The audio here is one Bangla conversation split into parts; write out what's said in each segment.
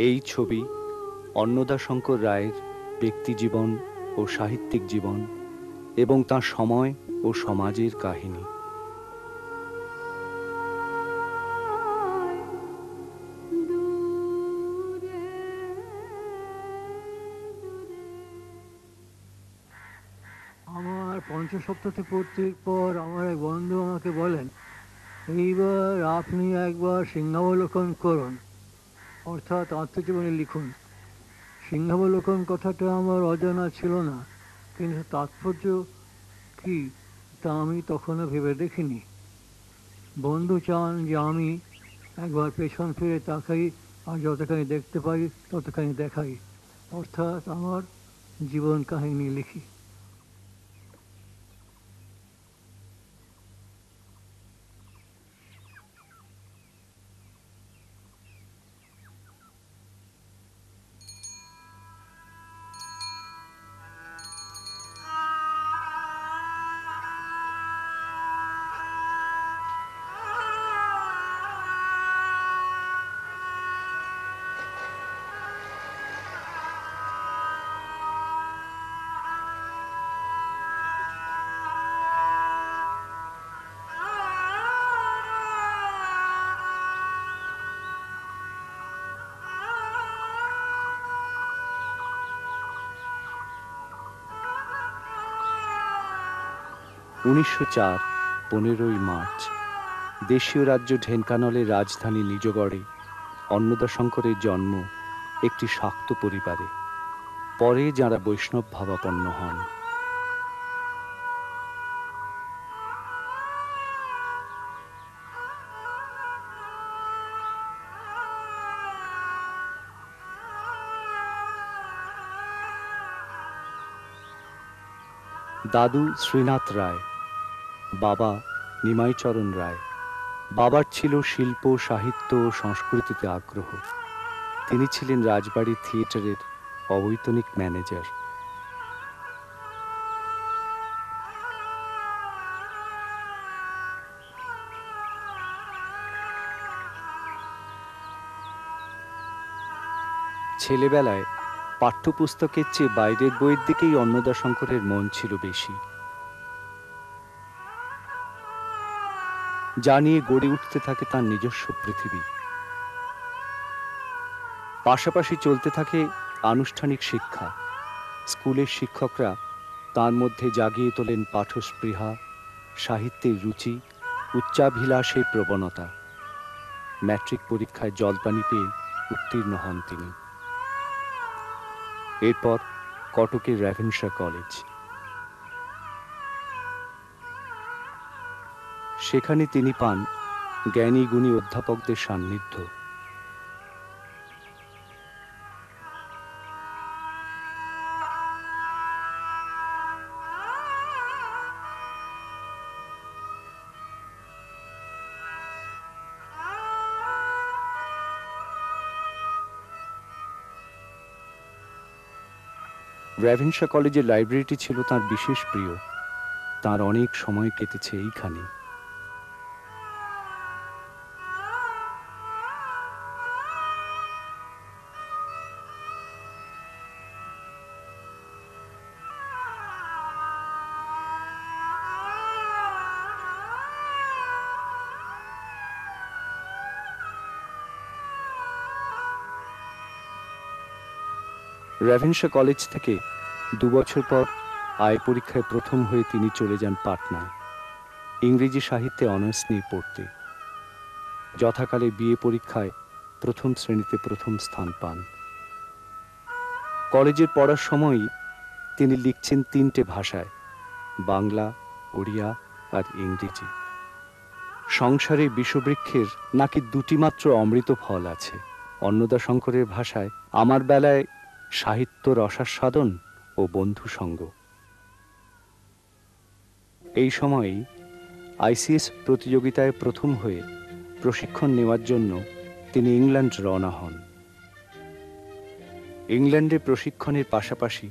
এই ছবি অন্নদাশঙ্কর রায়ের ব্যক্তিজীবন ও সাহিত্যিক জীবন এবং তাঁর সময় ও সমাজের কাহিনী। আমার পঞ্চসপ্ততি পূর্তির পর আমার এক বন্ধু আমাকে বলেন, এইবার আপনি একবার সিংহাবলোকন করুন, অর্থাৎ আত্মজীবনী লিখুন। সিংহাবলোকন কথাটা আমার অজানা ছিল না, কিন্তু তাৎপর্য কি তা আমি তখনও ভেবে দেখিনি। বন্ধু চান যে আমি একবার পেছন ফিরে তাকাই আর যতখানি দেখতে পাই ততখানি দেখাই, অর্থাৎ আমার জীবন কাহিনী লিখি। উনিশশো চার 15ই মার্চ দেশীয় রাজ্য ঢেনকানলের রাজধানী নিজগড়ে অন্নদাশঙ্করের জন্ম একটি শাক্ত পরিবারে। পরে যাঁরা বৈষ্ণব ভাবাপন্ন হন। দাদু শ্রীনাথ রায়, বাবা নিমাইচরণ রায়। বাবার ছিল শিল্প, সাহিত্য ও সংস্কৃতিতে আগ্রহ। তিনি ছিলেন রাজবাড়ি থিয়েটারের অবৈতনিক ম্যানেজার। ছেলেবেলায় পাঠ্যপুস্তকের চেয়ে বাইরের বইয়ের দিকেই অন্নদাশঙ্করের মন ছিল বেশি, যা নিয়ে গড়ে উঠতে থাকে তার নিজস্ব পৃথিবী। পাশাপাশি চলতে থাকে আনুষ্ঠানিক শিক্ষা। স্কুলের শিক্ষকরা তার মধ্যে জাগিয়ে তোলেন পাঠস্পৃহা, সাহিত্যের রুচি, উচ্চাভিলাষের প্রবণতা। ম্যাট্রিক পরীক্ষায় জলপানি পেয়ে উত্তীর্ণ হন তিনি। এরপর কটকের রেভেনশা কলেজ। সেখানে তিনি পান জ্ঞানী গুণী অধ্যাপকদের সান্নিধ্য। রেভেনশা কলেজের লাইব্রেরিটি ছিল তার বিশেষ প্রিয়। তার অনেক সময় কেটেছে এইখানে। রেভেনশা কলেজ থেকে 2 বছর পর আয় পরীক্ষায় প্রথম হয়ে তিনি চলে যান পাটনায় ইংরেজি সাহিত্যে অনার্স নিয়ে পড়তে। যথাকালে বিএ পরীক্ষায় প্রথম শ্রেণীতে প্রথম স্থান পান। কলেজের পড়ার সময়ই তিনি লিখছেন 3টে ভাষায়, বাংলা, ওড়িয়া আর ইংরেজি। সংসারে বিষবৃক্ষের নাকি 2টি মাত্র অমৃত ফল আছে। অন্নদাশঙ্করের ভাষায়, আমার বেলায় সাহিত্য রসাস্বাদন ও বন্ধু সঙ্গ। এই সময়েই আইসিএস প্রতিযোগিতায় প্রথম হয়ে প্রশিক্ষণ নেওয়ার জন্য তিনি ইংল্যান্ড রওনা হন। ইংল্যান্ডে প্রশিক্ষণের পাশাপাশি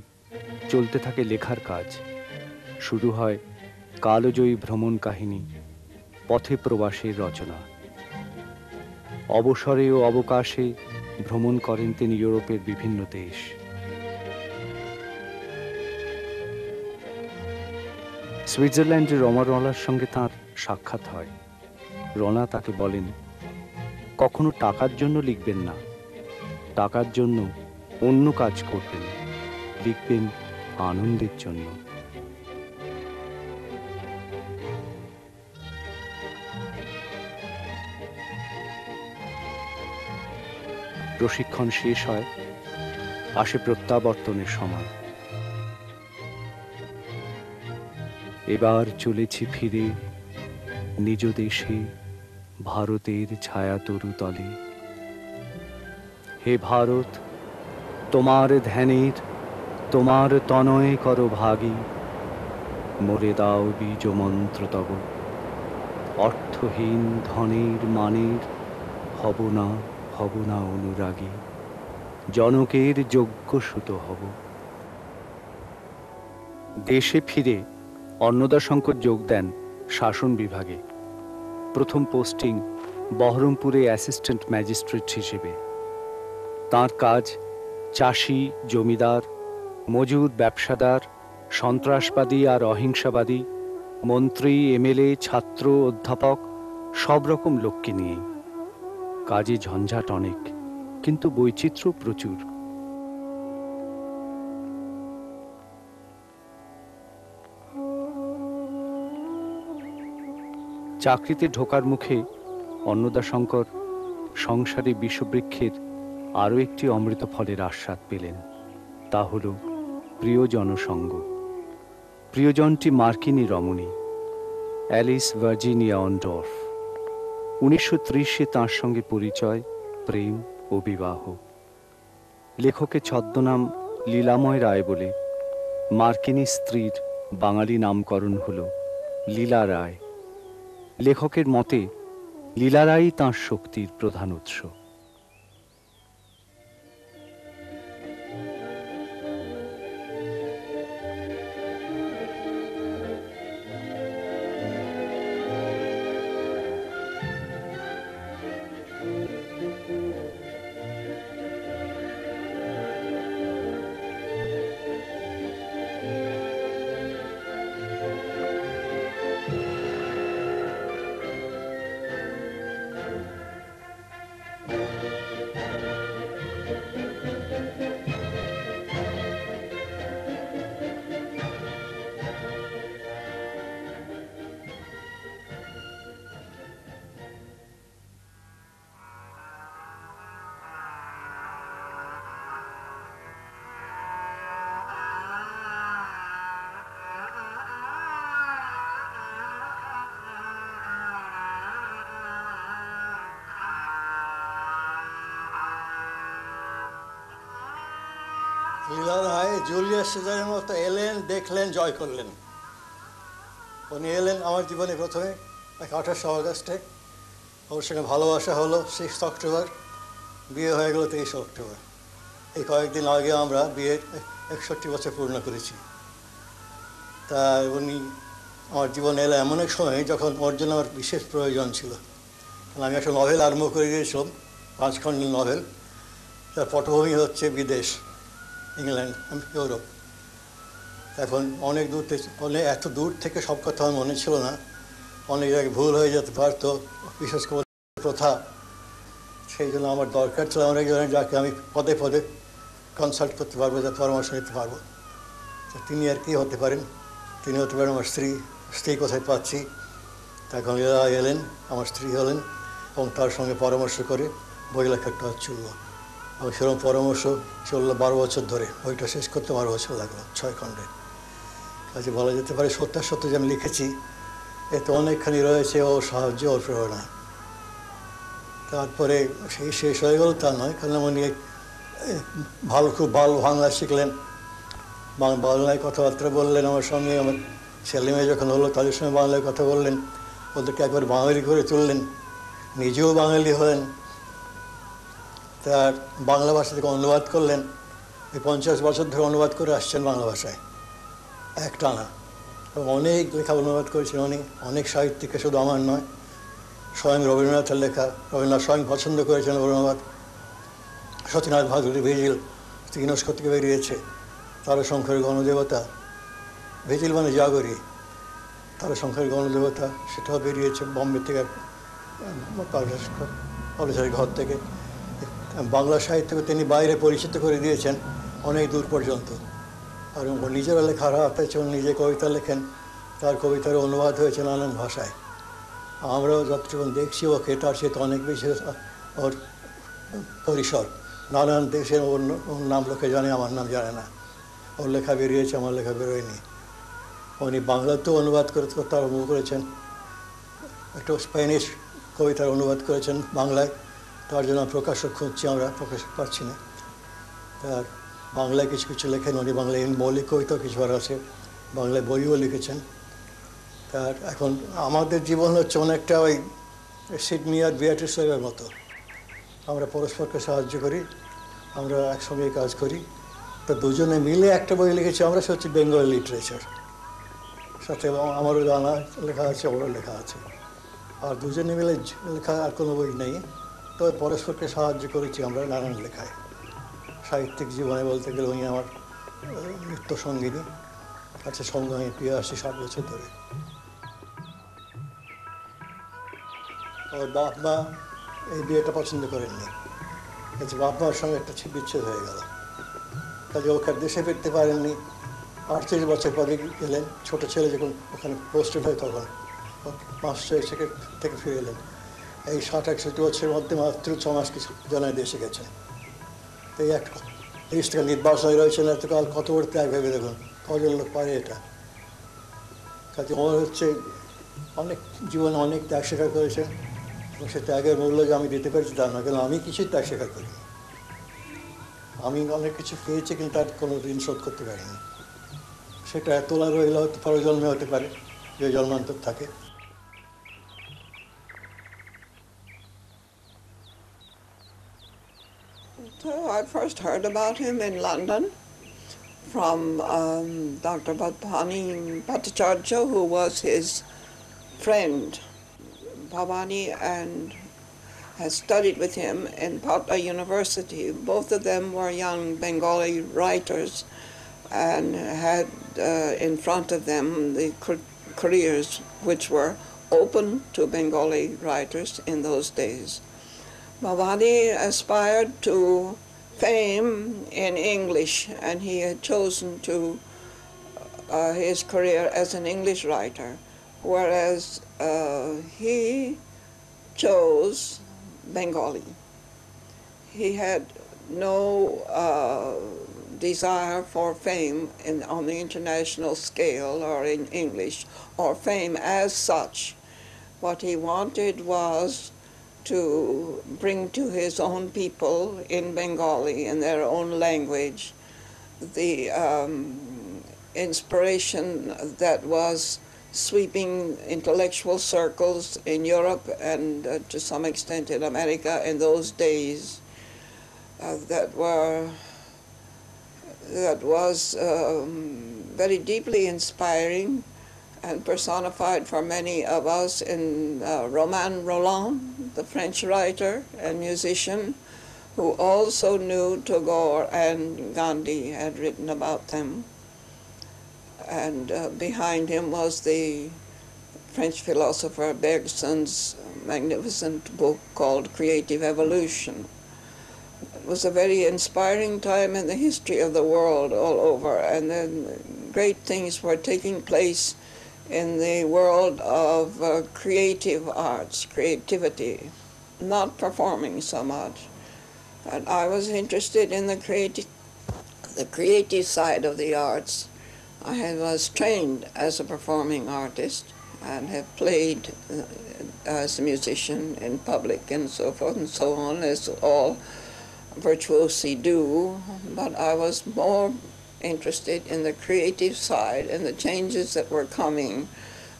চলতে থাকে লেখার কাজ। শুরু হয় কালজয়ী ভ্রমণ কাহিনী, পথে প্রবাসের রচনা। অবসরে ও অবকাশে ভ্রমণ করেন তিনি ইউরোপের বিভিন্ন দেশ। সুইজারল্যান্ডে রমারলার সঙ্গে তাঁর সাক্ষাৎ হয়। রনা তাকে বলেন, কখনো টাকার জন্য লিখবেন না, টাকার জন্য অন্য কাজ করবেন, লিখবেন আনন্দের জন্য। প্রশিক্ষণ শেষ হয়, আসে প্রত্যাবর্তনের সময়। এবার চলেছি ফিরে নিজ দেশে, ভারতের ছায়া তরু তলে। হে ভারত, তোমার ধ্যানের, তোমার তনয় কর ভাগী, মোরে দাও বীজ মন্ত্র তব, অর্থহীন ধনের মানের, হব না অনুরাগী, জনকের যোগ্য সুত হব। দেশে ফিরে অন্নদাশঙ্কর যোগ দেন শাসন বিভাগে। প্রথম পোস্টিং বহরমপুরে অ্যাসিস্ট্যান্ট ম্যাজিস্ট্রেট হিসেবে। তাঁর কাজ চাষি, জমিদার, মজুর, ব্যবসাদার, সন্ত্রাসবাদী আর অহিংসাবাদী, মন্ত্রী, এমএলএ, ছাত্র, অধ্যাপক সব রকম লোককে নিয়েই। কাজে ঝঞ্ঝাট অনেক, কিন্তু বৈচিত্র্য প্রচুর। চাকরিতে ঢোকার মুখে অন্নদাশঙ্কর সংসারে বিষবৃক্ষের আরও একটি অমৃত ফলের আস্বাদ পেলেন। তা হল প্রিয়জন সঙ্গ। প্রিয়জনটি মার্কিনী রমণী অ্যালিস ভার্জিনিয়া অনডর্ফ। 1930-এ তাঁর সঙ্গে পরিচয়, প্রেম ও বিবাহ। লেখকের ছদ্মনাম লীলাময় রায় বলে মার্কিনী স্ত্রীর বাঙালি নামকরণ হল লীলা রায়। লেখকের মতে লীলা রায়ই তাঁর শক্তির প্রধান উৎস। লীলা রায় জুলিয়াস সিজারের মতো এলেন, দেখলেন, জয় করলেন। উনি এলেন আমার জীবনে প্রথমে 28 অগস্টে। ওর সঙ্গে ভালোবাসা হলো 6 অক্টোবর, বিয়ে হয়ে গেল 23 অক্টোবর। এই কয়েকদিন আগে আমরা বিয়ের 61 বছর পূর্ণ করেছি। তা উনি আমার জীবনে এলো এমন এক সময় যখন ওর জন্য আমার বিশেষ প্রয়োজন ছিল। আমি একটা নভেল আরম্ভ করে দিয়েছিলাম, 5 খণ্ডের নভেল। তার পটভূমি হচ্ছে বিদেশ, ইংল্যান্ড, ইউরোপ। এখন অনেক এত দূর থেকে সব কথা আমার মনে ছিল না, অনেক জায়গায় ভুল হয়ে যেতে পারতো, বিশেষ করে প্রথা। সেই জন্য আমার দরকার ছিল অনেক জনের যাকে আমি পদে পদে কনসাল্ট করতে পারবো, যাতে পরামর্শ নিতে পারবো। তো তিনি আর কি হতে পারেন? তিনি হতে পারেন আমার স্ত্রী। স্ত্রী কোথায় পাচ্ছি? তখন এরা এলেন, আমার স্ত্রী হলেন, এবং তার সঙ্গে পরামর্শ করে বই লেখার কাজ চলল। এবং সেরকম পরামর্শ চললো 12 বছর ধরে। বইটা শেষ করতে 12 বছর লাগলো, 6 খণ্ডে। কাজে বলা যেতে পারে সত্য যে আমি লিখেছি, এতে অনেকখানি রয়েছে ওর সাহায্য, ওর প্রেরণা। তারপরে সেই শেষ হয়ে গেল তা নয়, কারণ উনি খুব ভালো বাংলা শিখলেন, বাংলায় কথাবার্তা বললেন আমার সঙ্গে। আমার ছেলে মেয়ে যখন হলো তাদের সঙ্গে বাংলায় কথা বললেন, ওদেরকে একবার বাঙালি করে তুললেন, নিজেও বাঙালি হলেন। তার বাংলা ভাষা থেকে অনুবাদ করলেন। এই 50 বছর ধরে অনুবাদ করে আসছেন বাংলা ভাষায় একটানা। এবং অনেক লেখা অনুবাদ করেছেন উনি, অনেক সাহিত্যিককে, শুধু আমার নয়, স্বয়ং রবীন্দ্রনাথের লেখা। রবীন্দ্রনাথ স্বয়ং পছন্দ করেছেন অনুবাদ। সতীনাথ ভাদুরী ভেজিল ইউনেস্কো থেকে বেরিয়েছে, তারাশঙ্করের গণদেবতা, ভেজিল মানে জাগরি, তারাশঙ্করের গণদেবতা, সেটাও বেরিয়েছে বোম্বে থেকে, পরেশের ঘর থেকে। বাংলা সাহিত্যকে তিনি বাইরে পরিচিত করে দিয়েছেন অনেক দূর পর্যন্ত। আর নিজেরা লেখার হাতে নিজে কবিতা লেখেন, তার কবিতার অনুবাদ হয়েছে নানান ভাষায়। আমরাও যতটুকু দেখছি ওকে, তার সে তো অনেক বেশি ওর পরিসর। নানান দেশের ওর নাম লোকে জানে, আমার নাম জানে না। ওর লেখা বেরিয়েছে, আমার লেখা বেরোয়নি। উনি বাংলাতেও অনুবাদ করতে আরম্ভ করেছেন, একটা স্প্যানিশ কবিতার অনুবাদ করেছেন বাংলায়, তার জন্য প্রকাশক খুঁজছি, আমরা প্রকাশক পাচ্ছি না। তার বাংলায় কিছু কিছু লেখেন উনি, বাংলায় মৌলিক কবিতাও কিছু আছে, বাংলায় বইও লিখেছেন। তার এখন আমাদের জীবন হচ্ছে অনেকটা ওই সিডনি আর বিয়াট্রিস ওয়েবের মতো, আমরা পরস্পরকে সাহায্য করি, আমরা একসঙ্গে কাজ করি। তো দুজনে মিলে একটা বই লিখেছি আমরা, সে হচ্ছে বেঙ্গল লিটারেচার। সাথে আমারও জানা লেখা আছে, ওরও লেখা আছে। আর দুজনে মিলে লেখা আর কোনো বই নেই, তবে পরস্পরকে সাহায্য করেছি আমরা নানান লেখায়। সাহিত্যিক জীবনে বলতে গেলে উনি আমার নিত্য সঙ্গিনী, কাছে সঙ্গে আমি পেয়ে আসছি 60 বছর ধরে। আমার বাপ মা এই বিয়েটা পছন্দ করেননি, কাজে বাপ মার সঙ্গে একটা বিচ্ছেদ হয়ে গেল। কাজে ওকে দেশে ফিরতে পারেননি। 38 বছর পরে গেলেন, ছোটো ছেলে যখন ওখানে পোস্টেড হয় তখন মাস্টার থেকে ফিরে এলেন। এই 60-61 বছরের মধ্যে মাত্র 6 মাস কিছু জানায় দেশে গেছেন। তো এই একটা 30 টাকা নির্বাচনে রয়েছেন, এতকাল কত বড় ত্যাগ ভেবে দেখুন, কজন লোক পারে এটা। কাজে আমার হচ্ছে অনেক জীবনে অনেক ত্যাগ স্বীকার করেছেন, এবং সে ত্যাগের মূল্য যে আমি দিতে পেরেছি তা না, কেন আমি কিছুই ত্যাগ স্বীকার করিনি। আমি অনেক কিছু পেয়েছি, কিন্তু তার কোনো ঋণ শোধ করতে পারিনি। সেটা তোলা রইল, হয়তো পরজন্মে হতে পারে, যে জন্মান্তর থাকে। So I first heard about him in London from Dr. Bhavani Bhattacharya, who was his friend. Bhavani and has studied with him in Patna University. Both of them were young Bengali writers and had in front of them the careers which were open to Bengali writers in those days. Bhavani aspired to fame in English, and he had chosen to his career as an English writer, whereas he chose Bengali. He had no desire for fame on the international scale or in English, or fame as such. What he wanted was to bring to his own people in Bengali, in their own language, the inspiration that was sweeping intellectual circles in Europe and to some extent in America in those days, that was very deeply inspiring and personified for many of us in Romain Rolland, the French writer and musician, who also knew Tagore and Gandhi, had written about them. And behind him was the French philosopher Bergson's magnificent book called Creative Evolution. It was a very inspiring time in the history of the world all over, and then great things were taking place in the world of creative arts, creativity, not performing so much. And I was interested in the creative side of the arts. I was trained as a performing artist and have played as a musician in public and so forth and so on, as all virtuosi do, but I was more interested in the creative side and the changes that were coming.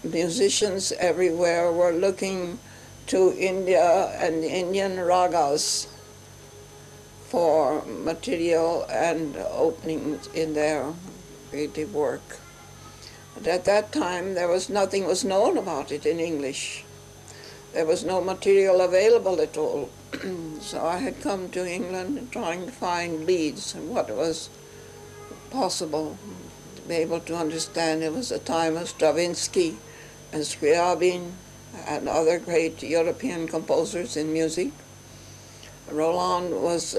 Musicians everywhere were looking to India and Indian ragas for material and openings in their creative work. But at that time, nothing was known about it in English. There was no material available at all So I had come to England trying to find leads and what was possible to be able to understand. It was a time of Stravinsky and Scriabin and other great European composers in music. Roland was,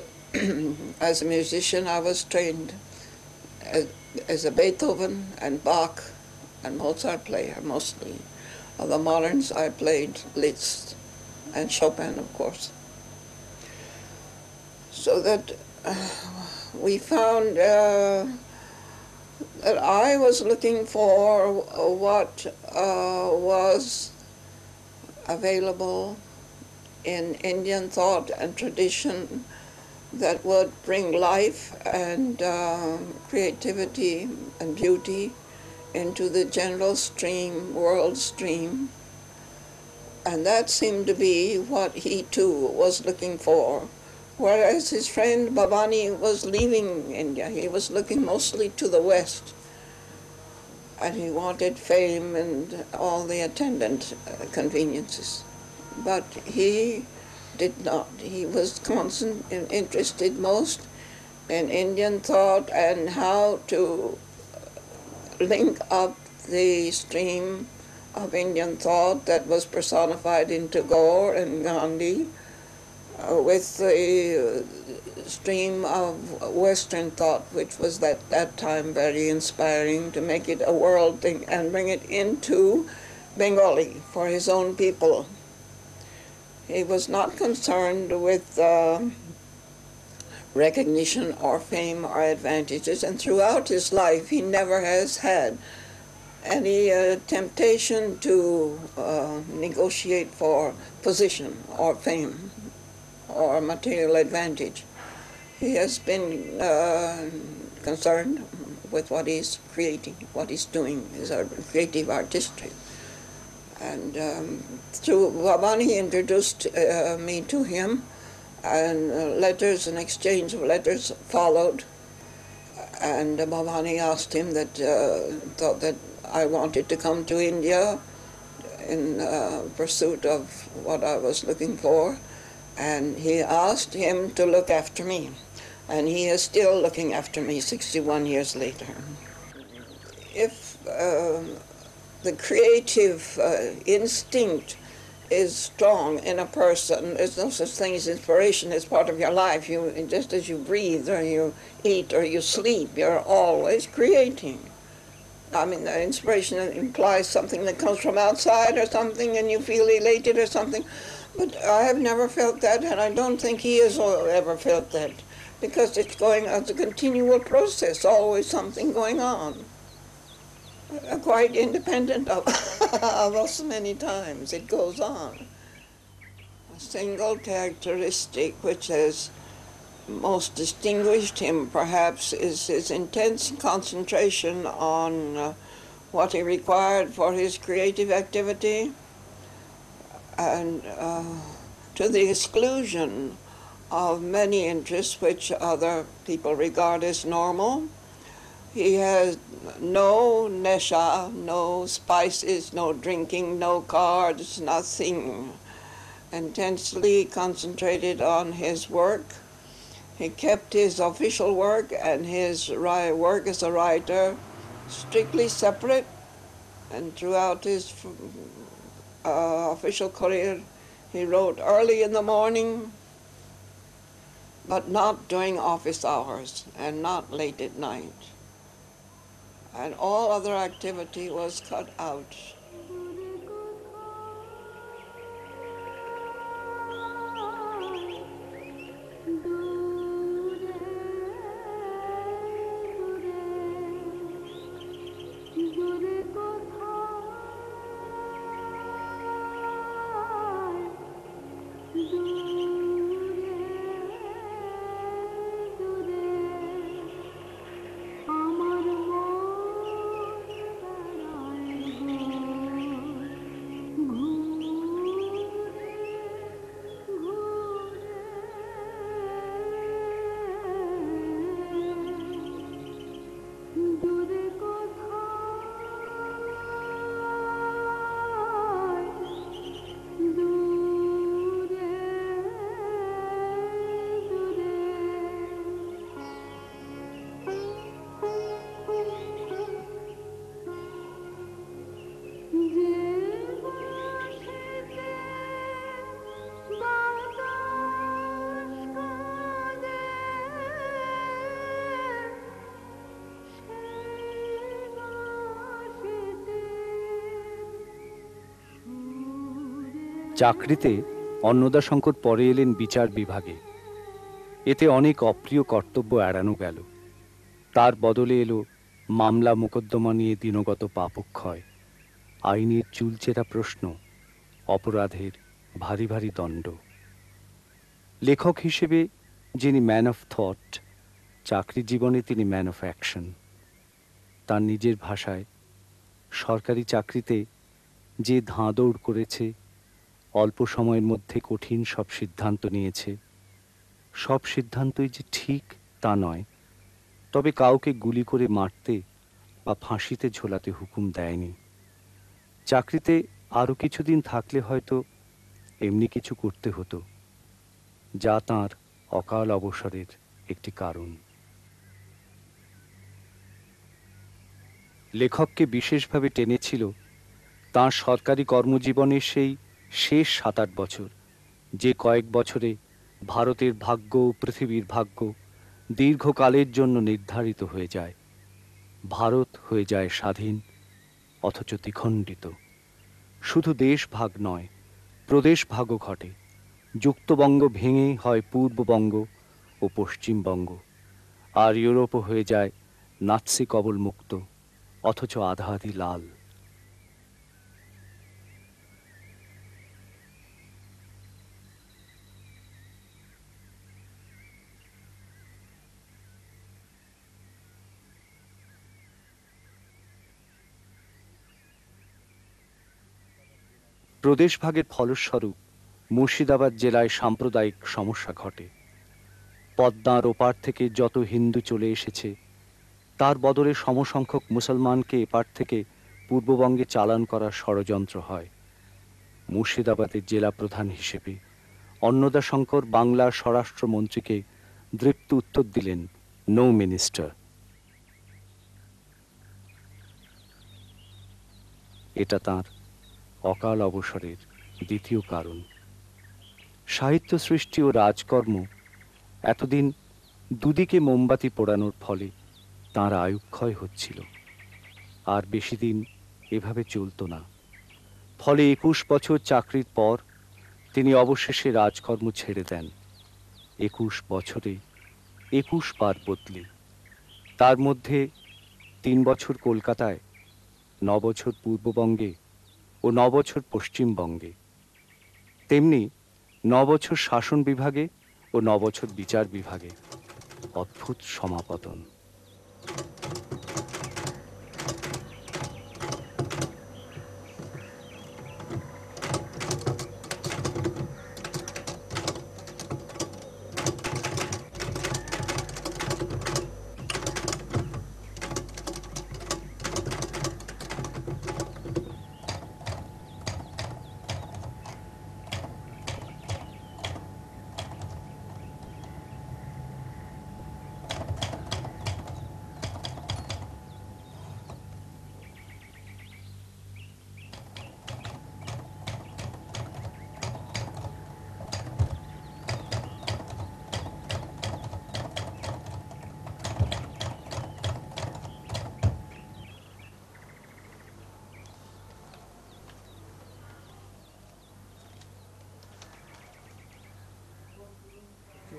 as a musician, I was trained as a Beethoven and Bach and Mozart player mostly. Of the moderns, I played Liszt and Chopin, of course. So that we found that I was looking for what was available in Indian thought and tradition that would bring life and creativity and beauty into the general stream, world stream. And that seemed to be what he too was looking for. Whereas his friend Bhavani was leaving India, he was looking mostly to the West. And he wanted fame and all the attendant conveniences. But he did not. He was interested most in Indian thought and how to link up the stream of Indian thought that was personified in Tagore and Gandhi with the stream of Western thought, which was at that time very inspiring, to make it a world thing and bring it into Bengali for his own people. He was not concerned with recognition or fame or advantages, and throughout his life he never has had any temptation to negotiate for position or fame or material advantage. He has been concerned with what he's creating, what he's doing, his creative artistry. And through Bhavani, he introduced me to him, and letters, an exchange of letters followed. And Bhavani asked him that, thought that I wanted to come to India in pursuit of what I was looking for. And he asked him to look after me. And he is still looking after me 61 years later. If the creative instinct is strong in a person, there's no such thing as inspiration. It's part of your life. You, just as you breathe or you eat or you sleep, you're always creating. I mean, the inspiration implies something that comes from outside or something and you feel elated or something. But I have never felt that, and I don't think he has ever felt that, because it's going as a continual process, always something going on. Quite independent of, of us many times. It goes on. A single characteristic which has most distinguished him, perhaps, is his intense concentration on what he required for his creative activity, and to the exclusion of many interests which other people regard as normal. He has no nesha, no spices, no drinking, no cards, nothing. Intensely concentrated on his work. He kept his official work and his work as a writer strictly separate, and throughout his official career he wrote early in the morning, but not during office hours and not late at night. And all other activity was cut out. চাকরিতে অন্নদাশঙ্কর পরে এলেন বিচার বিভাগে। এতে অনেক অপ্রিয় কর্তব্য এড়ানো গেল। তার বদলে এলো মামলা মোকদ্দমা নিয়ে দিনগত পাপক্ষয়, আইনের চুলচেরা প্রশ্ন, অপরাধের ভারী ভারী দণ্ড। লেখক হিসেবে যিনি ম্যান অফ থট, চাকরি জীবনে তিনি ম্যান অফ অ্যাকশন। তার নিজের ভাষায়, সরকারি চাকরিতে যে ধাঁদৌড় করেছে, অল্প সময়ের মধ্যে কঠিন সব সিদ্ধান্ত নিয়েছে, সব সিদ্ধান্তই যে ঠিক তা নয়, তবে কাউকে গুলি করে মারতে বা ফাঁসিতে ঝোলাতে হুকুম দেয়নি। চাকরিতে আরও কিছুদিন থাকলে হয়তো এমনি কিছু করতে হতো, যা তাঁর অকাল অবসরের একটি কারণ। লেখককে বিশেষভাবে টেনেছিল তাঁর সরকারি কর্মজীবনের সেই শেষ 7-8 বছর, যে কয়েক বছরে ভারতের ভাগ্য ও পৃথিবীর ভাগ্য দীর্ঘকালের জন্য নির্ধারিত হয়ে যায়। ভারত হয়ে যায় স্বাধীন, অথচ দ্বিখণ্ডিত। শুধু দেশ ভাগ নয়, প্রদেশ ভাগও ঘটে। যুক্তবঙ্গ ভেঙে হয় পূর্ববঙ্গ ও পশ্চিমবঙ্গ, আর ইউরোপও হয়ে যায় নাৎসি কবল মুক্ত, অথচ আধা আধি লাল। প্রদেশভাগের ফলস্বরূপ মুর্শিদাবাদ জেলায় সাম্প্রদায়িক সমস্যা ঘটে। পদ্মার ওপার থেকে যত হিন্দু চলে এসেছে, তার বদলে সমসংখ্যক মুসলমানকে এপার থেকে পূর্ববঙ্গে চালান করার ষড়যন্ত্র হয়। মুর্শিদাবাদের জেলা প্রধান হিসেবে অন্নদাশঙ্কর বাংলার স্বরাষ্ট্রমন্ত্রীকে দৃপ্ত উত্তর দিলেন, নো মিনিস্টার। এটা তাঁর অকাল অবসরের দ্বিতীয় কারণ। সাহিত্য সৃষ্টি ও রাজকর্ম এতদিন দুদিকে মোমবাতি পোড়ানোর ফলে তাঁর আয়ুক্ষয় হচ্ছিল, আর বেশি দিন এভাবে চলত না। ফলে 21 বছর চাকরির পর তিনি অবশেষে রাজকর্ম ছেড়ে দেন। 21 বছরে 21 বার বদলি, তার মধ্যে 3 বছর কলকাতায়, 9 বছর পূর্ববঙ্গে ও 9 বছর পশ্চিমবঙ্গে, তেমনি 9 বছর শাসন বিভাগে ও 9 বছর বিচার বিভাগে। অদ্ভুত সমাপতন।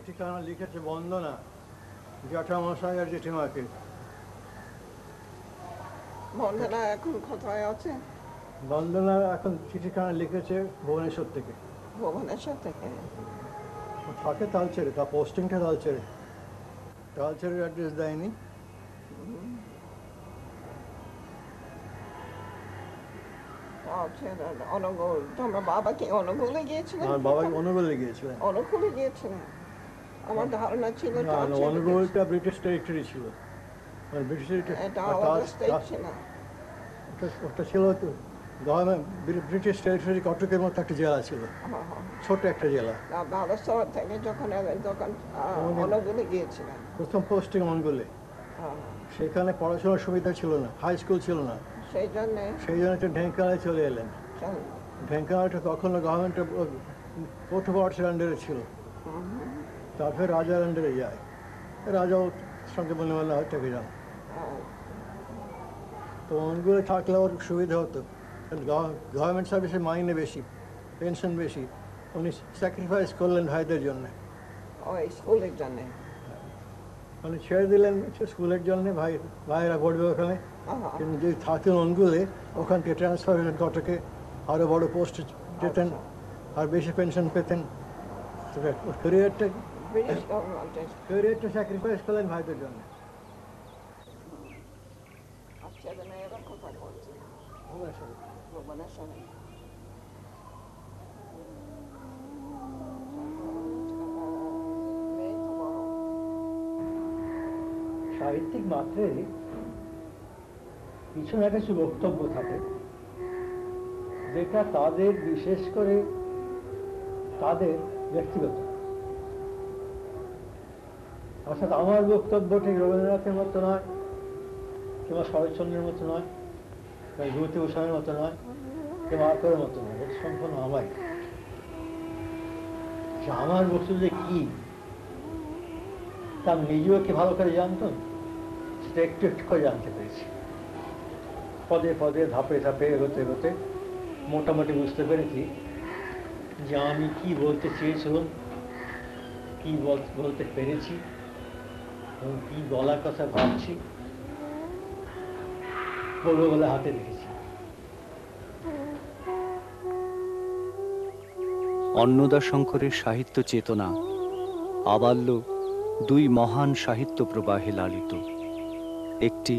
চিঠিখানা লিখেছে বন্দনা, জ্যাঠামশাই আর জেঠিমাকে। বন্দনা এখন কোথায় আছে? বন্দনা এখন চিঠিখানা লিখেছে ভুবনেশ্বর থেকে। ভুবনেশ্বর থেকে? ও থাকে তালচেরে, তার পোস্টিংটা তালচেরে। তালচেরের অ্যাড্রেস দেয়নি। অনুগুল। তোমার বাবা কি অনুগুলে গিয়েছিলেন? আমার বাবা অনুগুলে গিয়েছিলেন। অনুগুলে গিয়েছিলেন? আমার ধারণা ছিল অনুগুলটা ব্রিটিশ টেরিটরি ছিল। ব্রিটিশ ওটা ছিল তো ব্রিটিশ টেরিটরি, কটকের মতো একটা জেলা ছিল, ছোট একটা জেলা। বালেশ্বর থেকে যখন অনুগুলে গিয়েছিলেন, প্রথম পোস্টিং অনুগুলে। সেখানে পড়াশোনার সুবিধা ছিল না, হাই স্কুল ছিল না, সেই জন্য সেই জন্য তো ঢেঙ্কানায় চলে এলেন। ঢেঙ্কানাটা তখনও গভর্নমেন্টের পোর্ট ফোর্সের আন্ডারে ছিল, তারপরে রাজার আন্ডারে যায়, রাজাও সঙ্গে মনে মনে হয় থেকে যান। তো ওনগুলো থাকলে ওর সুবিধা হতো, গভর্নমেন্ট সার্ভিসে মাইনে বেশি, পেনশন বেশি, উনি স্যাক্রিফাইস করলেন ভাইদের জন্য। ওই স্কুলের জন্য মানে ছেড়ে দিলেন স্কুলের জন্য, ভাইয়েরা পড়বে ওখানে, কিন্তু যদি থাকেন অনগুলে ওখান থেকে ট্রান্সফার হলেন কটকে, আরও বড় পোস্টে যেতেন, আর বেশি পেনশন পেতেন। ক্যারিয়ারটা স্যাক্রিফাইস করলেন ভাইদের জন্য। ছেলেমেয়েরা কোথায় পড়ছে? ভুবনেশ্বরে। সাহিত্যিক মাত্রেই কিছু না কিছু বক্তব্য থাকে যেটা তাদের বিশেষ করে তাদের ব্যক্তিগত। অর্থাৎ আমার বক্তব্য ঠিক রবীন্দ্রনাথের মতো নয়, কিংবা শরৎচন্দ্রের মতো নয়, কিংবা বিভূতিভূষণের মতো নয়, কিংবা আকরের মতো নয়, এটা সম্পূর্ণ আমারই। আমার বক্তব্য কি তা আমি নিজেও কি ভালো করে জানতাম, সেটা একটু একটু করে জানতে পেরেছি। পদে পদে ধাপে ধাপে এগোতে এগোতে মোটামুটি বুঝতে পেরেছি যে আমি কি বলতে চেয়েছিলাম, কি বলতে পেরেছি, এবং কি বলার কথা ভাবছি, বলবো বলে হাতে রেখেছি। অন্নদাশঙ্করের সাহিত্য চেতনা আবাল্য দুই মহান সাহিত্য প্রবাহে লালিত। একটি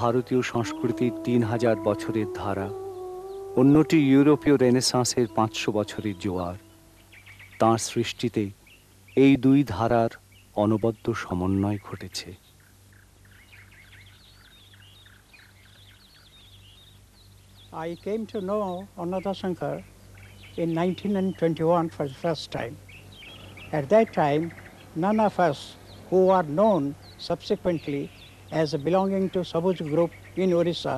ভারতীয় সংস্কৃতির ৩,০০০ বছরের ধারা, অন্যটি ইউরোপীয় রেনেসাঁসের ৫০০ বছরের জোয়ার। তাঁর সৃষ্টিতে এই দুই ধারার অনবদ্য সমন্বয় ঘটেছে। I came to know Annadashankar in 1921 for the first time. At that time, none of us who are known subsequently as belonging to Sabuj group in Orissa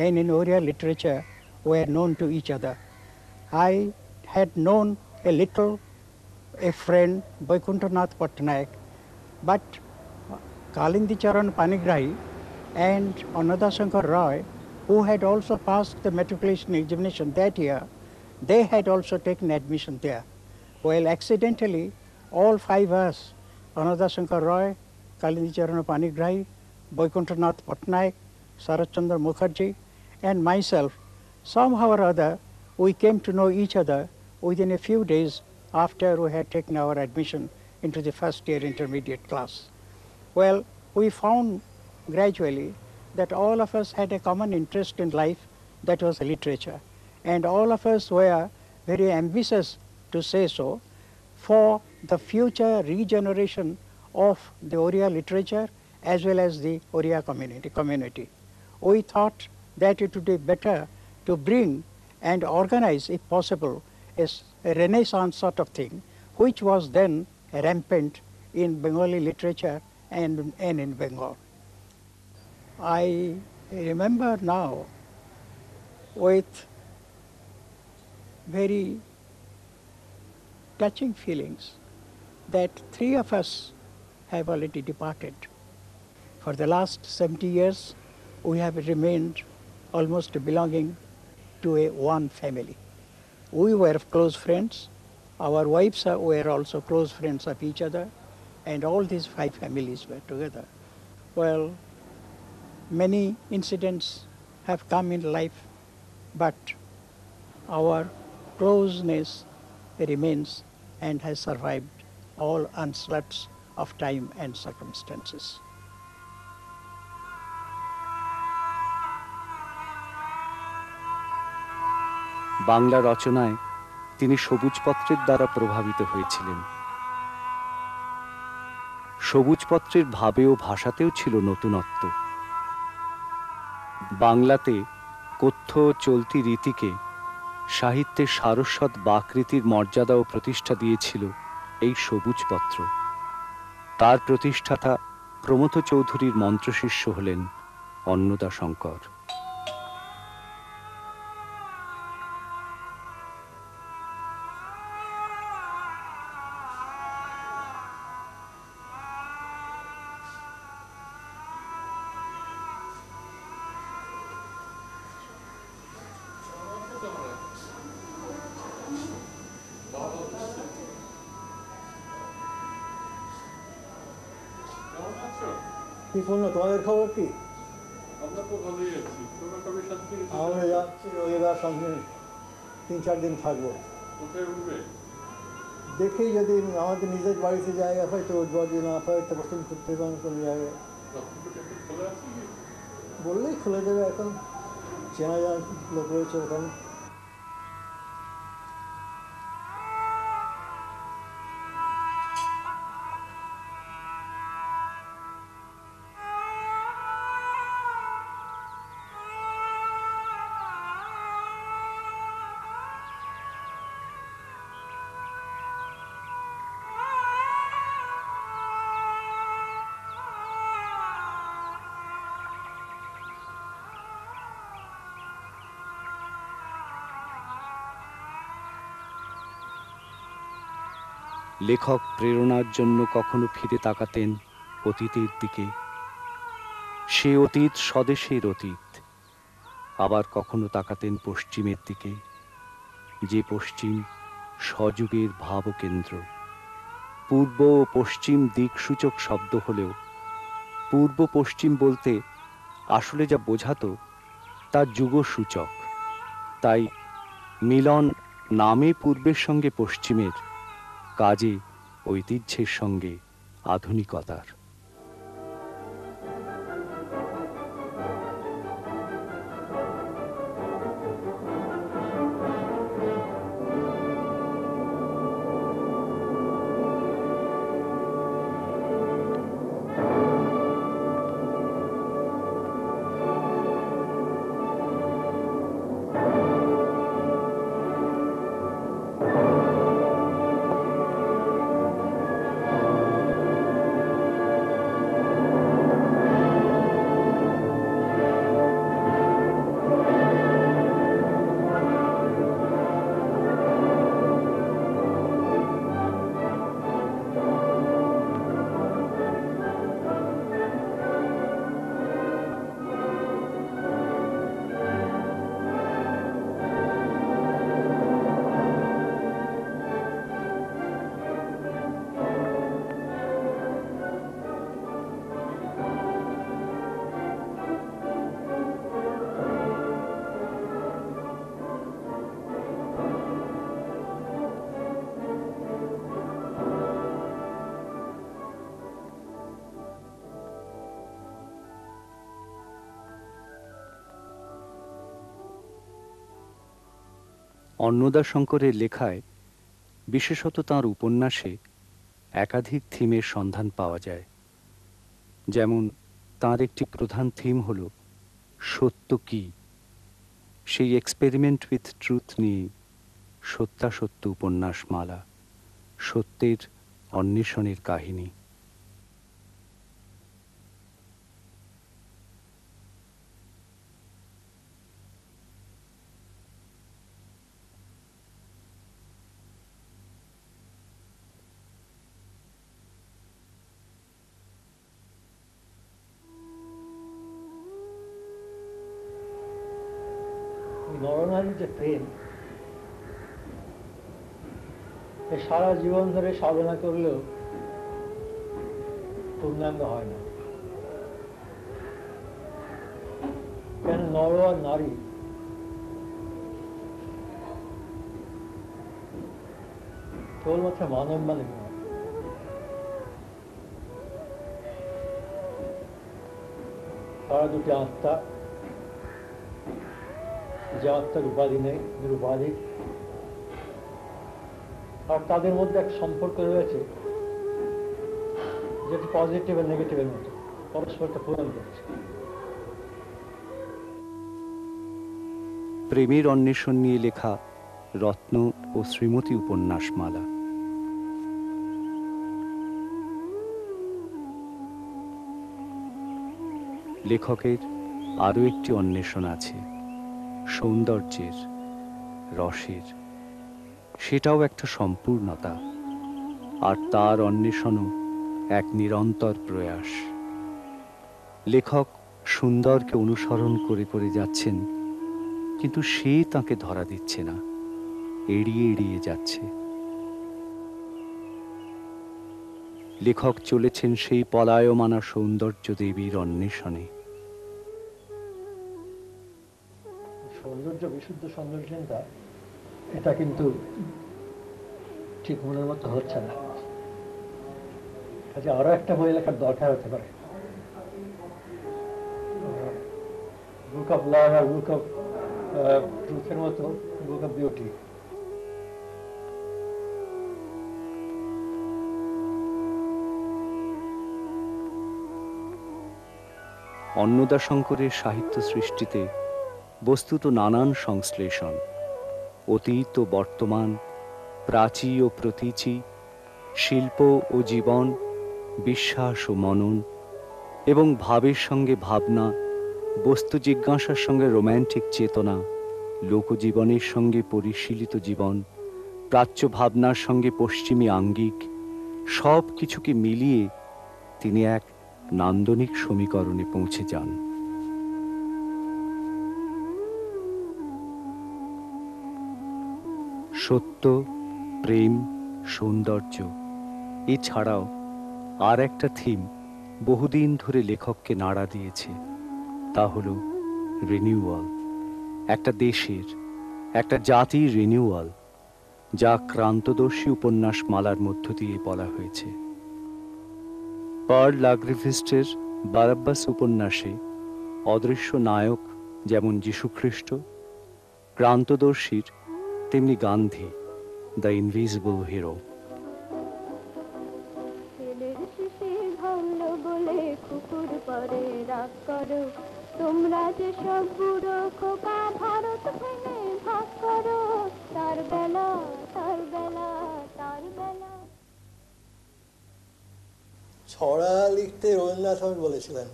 and in Oriya literature were known to each other. I had known a little a friend, Vaikunthanath Patnaik, but Kalindi Charan Panigrahi and Annadashankar Roy, who had also passed the matriculation examination that year, they had also taken admission there. Well, accidentally, all five of us, Annadashankar Roy, Kalindi Charan Panigrahi, Vaikunthanath Patnaik, Sarachandra Mukherjee, and myself, somehow or other, we came to know each other within a few days after we had taken our admission into the first year intermediate class. Well, we found gradually that all of us had a common interest in life, that was literature. And all of us were very ambitious, to say so, for the future regeneration of the Oriya literature as well as the Oriya community. We thought that it would be better to bring and organize, if possible, a Renaissance sort of thing, which was then rampant in Bengali literature and in Bengal. I remember now with very touching feelings that three of us have already departed. For the last 70 years, we have remained almost belonging to one family. We were close friends. Our wives were also close friends of each other, and all these five families were together. Well, many incidents have come in life, but our closeness remains and has survived all onslaughts of time and circumstances. Bangla রচনায় তিনি সবুজপত্রের দ্বারা প্রভাবিত হয়েছিলেন। সবুজপত্রের ভাবে ও ভাষাতেও ছিল নতুনত্ব। বাংলাতে কথ্য ও চলতি রীতিকে সাহিত্যের সারস্বত বাকরীতির মর্যাদা ও প্রতিষ্ঠা দিয়েছিল এই সবুজপত্র। তার প্রতিষ্ঠাতা প্রমথ চৌধুরীর মন্ত্রশিষ্য হলেন অন্নদাশঙ্কর। কি পূর্ণ, তোমাদের খবর কি? আমরা তো ভালোই আছি। তোমরা কবে শান্তি আমরা যাচ্ছি রবিবার সঙ্গে 3-4 দিন থাকবো। কোথায় উঠবে? দেখি যদি আমাদের নিজের বাড়িতে জায়গা পাই তো উঠবো, যদি না পাই তো পছন্দ করতে পারেন কোনো জায়গায়। খোলা আছে কি? বললেই খুলে দেবে, এখন চেনা জানা লোক রয়েছে ওখানে। লেখক প্রেরণার জন্য কখনো ফিরে তাকাতেন অতীতের দিকে, সে অতীত স্বদেশের অতীত। আবার কখনো তাকাতেন পশ্চিমের দিকে, যে পশ্চিম স্বযুগের ভাবকেন্দ্র। পূর্ব ও পশ্চিম দিকসূচক শব্দ হলেও পূর্ব পশ্চিম বলতে আসলে যা বোঝাতো তা যুগসূচক। তাই মিলন নামে পূর্বের সঙ্গে পশ্চিমের, কাজে ঐতিহ্যের সঙ্গে আধুনিকতার। অন্নদাশঙ্করের লেখায়, বিশেষত তাঁর উপন্যাসে, একাধিক থিমের সন্ধান পাওয়া যায়। যেমন তাঁর একটি প্রধান থিম হল সত্য কি। সেই এক্সপেরিমেন্ট উইথ ট্রুথ নিয়ে সত্যাসত্য উপন্যাসমালা, সত্যের অন্বেষণের কাহিনী। নরনারীর যে প্রেম, সারা জীবন ধরে সাধনা করলেও পূর্ণাঙ্গ হয় না। কেন নর আর নারী কেবলমাত্র মানব মালিক নয়, তারা দুটি আত্মা, যে আত্মার উপাধি নেই, নিরুপাধিক। আর তাদের মধ্যে এক সম্পর্ক রয়েছে যেটি পজিটিভ আর নেগেটিভের মতো পরস্পরকে পূরণ করছে। প্রেমের অন্বেষণ নিয়ে লেখা রত্ন ও শ্রীমতী উপন্যাসমালা। লেখকের আরও একটি অন্বেষণ আছে, সৌন্দর্যের, রসের। সেটাও একটা সম্পূর্ণতা, আর তার অন্বেষণও এক নিরন্তর প্রয়াস। লেখক সুন্দরকে অনুসরণ করে করে যাচ্ছেন, কিন্তু সে তাকে ধরা দিচ্ছে না, এড়িয়ে এড়িয়ে যাচ্ছে। লেখক চলেছেন সেই পলায়মানা সৌন্দর্য দেবীর অন্বেষণে। সৌন্দর্য, বিশুদ্ধ সৌন্দর্য চিন্তা, এটা কিন্তু ঠিক মনের মতো হচ্ছে না। কাজে আরো একটা বই লেখার দরকার হতে পারে, book of love R book of ট্রুথের মতো বুক অফ বিউটি। অন্নদাশঙ্করের সাহিত্য সৃষ্টিতে বস্তুত নানান সংশ্লেষণ, অতীত ও বর্তমান, প্রাচী ও প্রতীচী, শিল্প ও জীবন, বিশ্বাস ও মনন, এবং ভাবের সঙ্গে ভাবনা, বস্তু জিজ্ঞাসার সঙ্গে রোম্যান্টিক চেতনা, লোকজীবনের সঙ্গে পরিশীলিত জীবন, প্রাচ্য ভাবনার সঙ্গে পশ্চিমী আঙ্গিক, সব কিছুকে মিলিয়ে তিনি এক নান্দনিক সমীকরণে পৌঁছে যান। সত্য, প্রেম, সৌন্দর্য এছাড়াও আর একটা থিম বহুদিন ধরে লেখককে নাড়া দিয়েছে, তা হলো রিনিউয়াল। একটা দেশের, একটা জাতির রিনিউয়াল, যা ক্রান্তদর্শী উপন্যাস মালার মধ্য দিয়ে বলা হয়েছে। পার্ল লাগ্রিভিস্টের বারাব্বাস উপন্যাসে অদৃশ্য নায়ক যেমন যীশুখ্রিস্ট, ক্রান্তদর্শীর তেমনি গান্ধী, দ্য ইনভিজিবল হিরো। তোমরা যে সব বুড়ো খোকা ভারত ভেঙে ভাগ করো, তার বেলা তার বেলা তার বেলা। ছড়া লিখতে রবীন্দ্রনাথ আমাকে বলেছিলেন,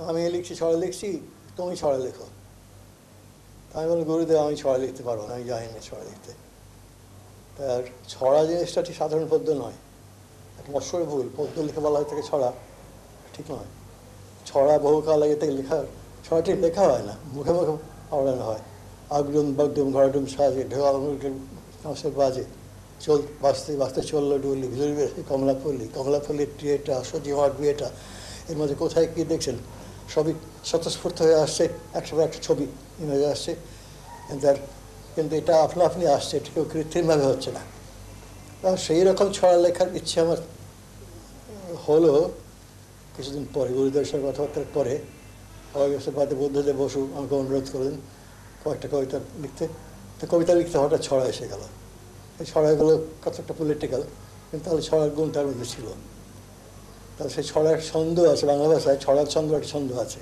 আমি লিখছি, ছড়া লিখছি, তুমি ছড়া লেখো। আমি বলি, গুরুদেব আমি ছড়া লিখতে পারবো না, আমি জানি না ছড়া লিখতে। তার ছড়া জিনিসটা ঠিক সাধারণ পদ্য নয়, একটা মস্করে ভুল। পদ্য লিখে বলা হয় থেকে ছড়া, ঠিক নয়। ছড়া বহুকাল আগে থেকে লেখা, ছড়া ঠিক লেখা হয় না, মুখে মুখে পড়ানো হয়। আগডুম বাগডুম ঘরডুম সাজে ঢেউসের বাজে, বাঁচতে বাঁচতে চললো ডুলি, ভিজুরি বেশি কমলাপল্লী, কমলাপল্লির টিয়েটা, সজীমার বিয়েটা, এর মধ্যে কোথায় কী দেখছেন সবই স্বতঃস্ফূর্ত হয়ে আসছে, একসাথে একটা ছবি ইমেজে আসছে। কিন্তু এটা আপনা আপনি আসছে, এটা কেউ কৃত্রিমভাবে হচ্ছে না। সেই রকম ছড়া লেখার ইচ্ছে আমার হলো কিছুদিন পরে, গুরুদেবের সঙ্গে কথাবার্তার পরে। অগস্টের বাদে বুদ্ধদেব বসু আমাকে অনুরোধ করলেন কয়েকটা কবিতা লিখতে। তো কবিতা লিখতে হঠাৎ ছড়া এসে গেল। এই ছড়াগুলো কতটা পলিটিক্যাল, কিন্তু তাহলে ছড়ার গুণ তার মধ্যে ছিল। তাহলে সেই ছড়ার ছন্দ আছে, বাংলা ভাষায় ছড়ার ছন্দ একটা ছন্দ আছে,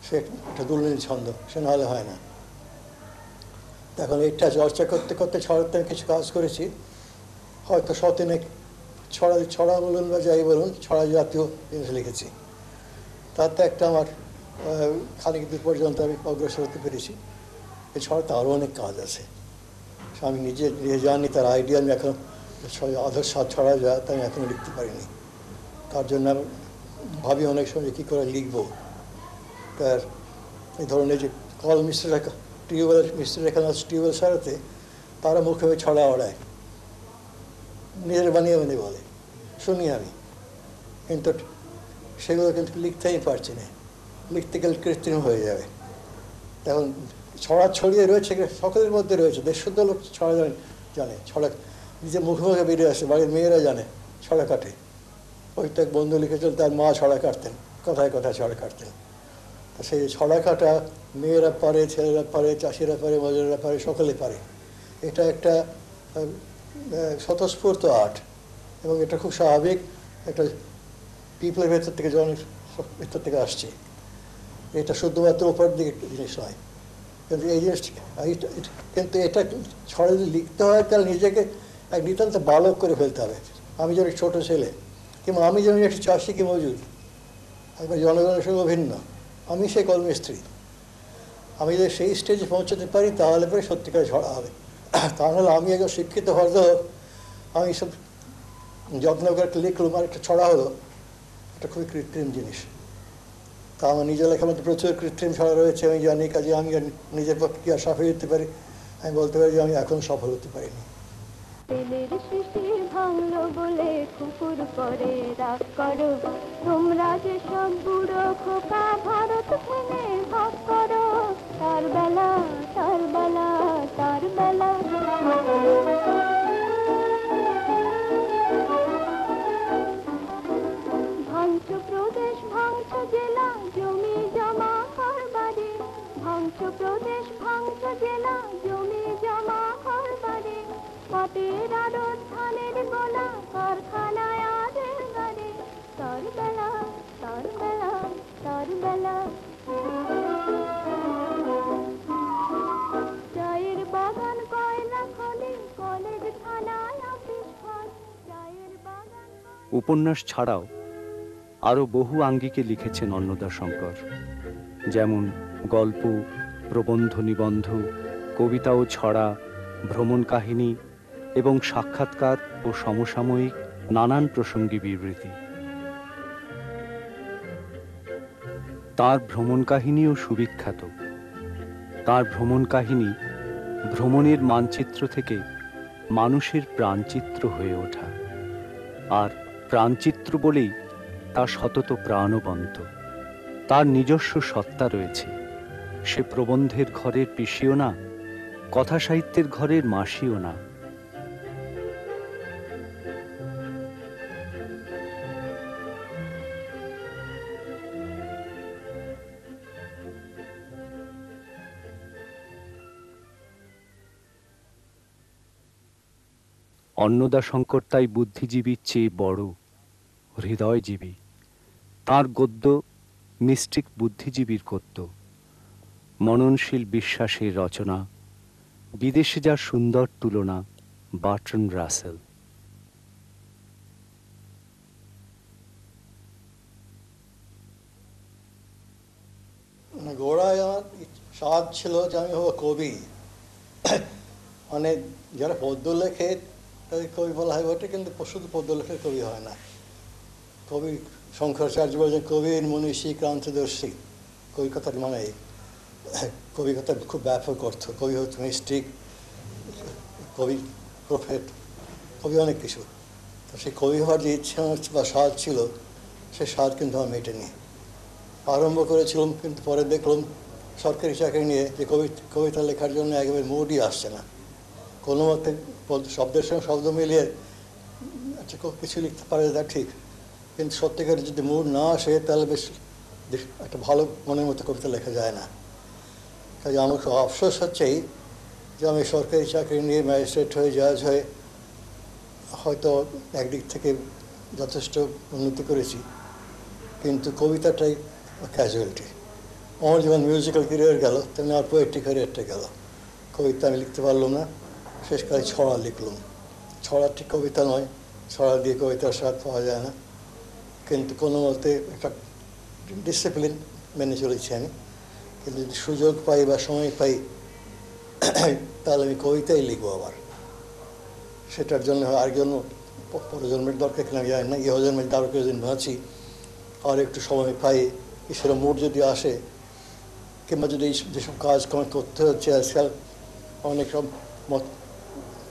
সে একটা দুর্নীল ছন্দ, সে নাহলে হয় না। এখন এটা চর্চা করতে করতে ছড়াতে আমি কিছু কাজ করেছি, হয়তো শতেনেক ছড়া বলুন বা যাই বলুন, ছড়া জাতীয় জিনিস লিখেছি। তাতে একটা আমার খানিক দূর পর্যন্ত আমি অগ্রসর হতে পেরেছি। এই ছড়াতে আরও অনেক কাজ আছে, আমি নিজে জানি, তার আইডিয়া আমি এখন আধর সাত ছড়া যায়, তা আমি এখনও লিখতে পারিনি। তার জন্য আমি ভাবি অনেক সময় কী করে লিখবো। তার এই ধরনের যে কল মিস্ত্রিরা, টিউবওয়েলের মিস্ত্রিরা এখানে আছে, টিউবওয়েল সারাতে, তারা মুখে ছড়া ওড়ায়, নিজের বানিয়ে বানিয়ে বলে, শুনি আমি। কিন্তু সেগুলো কিন্তু লিখতেই পারছি না, লিখতে গেলে কৃত্রিম হয়ে যাবে। এখন ছড়া ছড়িয়ে রয়েছে, সকলের মধ্যে রয়েছে, দেড়শুদ্ধ লোক ছড়া জানে, ছড়া নিজে মুখে মুখে বেরিয়ে আসে, বাড়ির মেয়েরা জানে ছড়া কাটে। ওই তো এক বন্ধু লিখেছিল, তার মা ছড়া কাটতেন, কথায় কথায় ছড়া কাটতেন। তা সেই ছড়া কাটা মেয়েরা পারে, ছেলেরা পারে, চাষিরা পারে, মজুরেরা পারে, সকলে পারে। এটা একটা স্বতঃস্ফূর্ত আর্ট, এবং এটা খুব স্বাভাবিক, একটা পিপলের ভেতর থেকে, জনের ভেতর থেকে আসছে। এটা শুধুমাত্র ওপর দিকে জিনিস নয়। কিন্তু এই জিনিসটা, কিন্তু এটা ছড়া যদি লিখতে হয় তাহলে নিজেকে এক নিতান্ত বালক করে ফেলতে হবে। আমি যেন ছোটো ছেলে, কিংবা আমি যেন একটা চাষি কি মজুর, একবার জনগণের সঙ্গে ভিন্ন, আমি সেই কলমিস্ত্রি। আমি যদি সেই স্টেজে পৌঁছাতে পারি তাহলে পরে সত্যিকার ছড়া হবে। তাহলে আমি একজন শিক্ষিত হয়তো আমি সব যত্ন করে একটা লিখলাম আর একটা ছড়া হলো, এটা খুবই কৃত্রিম জিনিস। তা আমার নিজের লেখার মধ্যে প্রচুর কৃত্রিম ছড়া রয়েছে, আমি জানি। কাজে আমি নিজের পক্ষে কি আর সফল হতে পারি, আমি বলতে পারি যে আমি এখন সফল হতে পারিনি। তেলের শিশি ভাঙলো বলে কুকুর করে রাগ করো, তোমরা যে সব বুড়ো খোকা ভারত ভেঙে ভাগ করো, তার বেলা তার বেলা তার বেলা। ভাঙছ প্রদেশ ভাঙছ জেলা, জমি জমা ঘর বাড়ি, ভাঙছ প্রদেশ ভাঙছ জেলা, জমি জমা ঘর বাড়ি, পাটের আড়ত ধানের গোলা, কারখানায় আজের গাড়ি, তার বেলা তার বেলা তার বেলা। চায়ের বাগান কয়লা খনি, কলেজ থানায় অফিস ঘর, চায়ের বাগান। উপন্যাস ছাড়াও আরও বহু আঙ্গিকে লিখেছেন অন্নদাশঙ্কর, যেমন গল্প, প্রবন্ধ, নিবন্ধ, কবিতা ও ছড়া, ভ্রমণ কাহিনী এবং সাক্ষাৎকার ও সমসাময়িক নানান প্রসঙ্গী বিবৃতি। তার ভ্রমণ কাহিনীও সুবিখ্যাত। তার ভ্রমণ কাহিনী ভ্রমণের মানচিত্র থেকে মানুষের প্রাণচিত্র হয়ে ওঠা, আর প্রাণচিত্র বলেই তা সতত প্রাণবন্ত। তার নিজস্ব সত্তা রয়েছে। সে প্রবন্ধের ঘরের পিসিও না, কথা সাহিত্যের ঘরের মাসিও না। অন্নদাশঙ্কর তাই বুদ্ধিজীবীর চেয়ে বড়, হৃদয়জীবী। তাঁর গদ্য মিস্টিক বুদ্ধিজীবীর গদ্য, মননশীল বিশ্বাসের রচনা, বিদেশে যার সুন্দর তুলনা বার্ট্রান্ড রাসেল। গোড়ায় আমার স্বাদ ছিল যে আমি হবো কবি। অনেক যারা পদ্য লেখে তাদের কবি বলা হয় বটে, কিন্তু শুধু পদ্য লেখে কবি হয় না। কবি শঙ্করাচার্য বলেছেন কবির মনীষী ক্রান্তদর্শী। কবি কথার মানে কবি কথার খুব ব্যাপক অর্থ। কবি হচ্ছে মিস্টিক, কবি প্রফেট, কবি অনেক কিছু। তো সেই কবি হওয়ার যে ইচ্ছা বা স্বাদ ছিল, সে স্বাদ কিন্তু আমার মেটেনি। আরম্ভ করেছিলাম, কিন্তু পরে দেখলাম সরকারি চাকরি নিয়ে যে কবিতা লেখার জন্য একেবারে মুডই আসছে না। কোনো মতে শব্দের সঙ্গে শব্দ মিলিয়ে আচ্ছা কিছু লিখতে পারে, তা ঠিক, কিন্তু সত্যিকার যদি মুড না আসে তাহলে বেশ একটা ভালো মনের মতো কবিতা লেখা যায় না। কাজে আমার খুব আফসোস হচ্ছেই যে আমি সরকারি চাকরি নিয়ে ম্যাজিস্ট্রেট হয়ে জাজ হয়ে হয়তো একদিক থেকে যথেষ্ট উন্নতি করেছি, কিন্তু কবিতাটাই ক্যাজুয়ালিটি। আমার যেমন মিউজিক্যাল ক্যারিয়ার গেল, তেমনি আমার পোয়েট্রি ক্যারিয়ারটা গেল। কবিতা আমি লিখতে পারলাম না, শেষকালে ছড়া লিখলাম। ছড়া ঠিক কবিতা নয়, ছড়া দিয়ে কবিতার স্বাদ পাওয়া যায় না, কিন্তু কোনো মতে একটা ডিসিপ্লিন মেনে চলেছি আমি। কিন্তু যদি সুযোগ পাই বা সময় পাই তাহলে আমি কবিতাই লিখবো আবার। সেটার জন্য আর জন্য পরজন্মের দরকার কিনা আমি জানি না, ইহজন্মের দরকার যদি বাঁচি আর একটু সময় পাই, সেরকম মুড যদি আসে, কিংবা যদি যেসব কাজ কামাই করতে হচ্ছে আজকাল, অনেক সব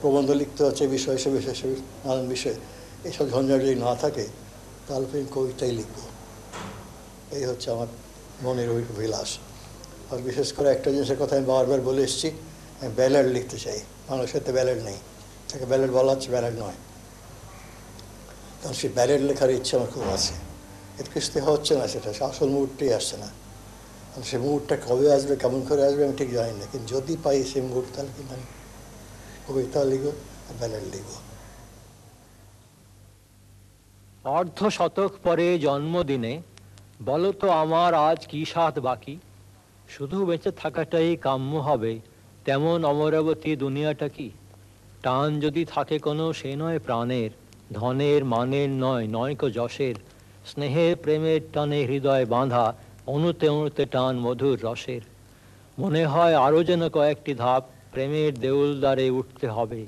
প্রবন্ধ লিখতে হচ্ছে বিষয় সে নানান বিষয়, এইসব ঝঞ্ঝাট যদি না থাকে তাহলে আমি কবিতাই লিখব। এই হচ্ছে আমার মনের অভিলাষ। আর বিশেষ করে একটা জিনিসের কথা আমি বারবার বলে এসেছি, আমি ব্যালেড লিখতে চাই। মানুষের তো ব্যালেড নেই, তাকে ব্যালেড বলা হচ্ছে, ব্যালেড নয়। কারণ সেই ব্যালেড লেখার ইচ্ছে আমার খুব আছে। এর কিছুতে হচ্ছে না, সেটা আসল মুডটাই আসছে না। সে মুডটা কবে আসবে, কেমন করে আসবে আমি ঠিক জানি না, কিন্তু যদি পাই সেই মুড তাহলে কিন্তু আমি কবিতা লিখব আর ব্যালেড লিখব। অর্ধ শতক পরে জন্মদিনে বলো তো আমার আজ কি স্বাদ বাকি, শুধু বেঁচে থাকাটাই কাম্য হবে, তেমন অমরাবতী দুনিয়াটা কি। টান যদি থাকে কোনো সে নয় প্রাণের, ধনের মানের নয় নয়কো যশের, স্নেহের প্রেমের টানে হৃদয় বাঁধা, অনুতে অনুতে টান মধুর রসের। মনে হয় আরও যেন কয়েকটি ধাপ প্রেমের দেউলদ্বারে উঠতে হবে,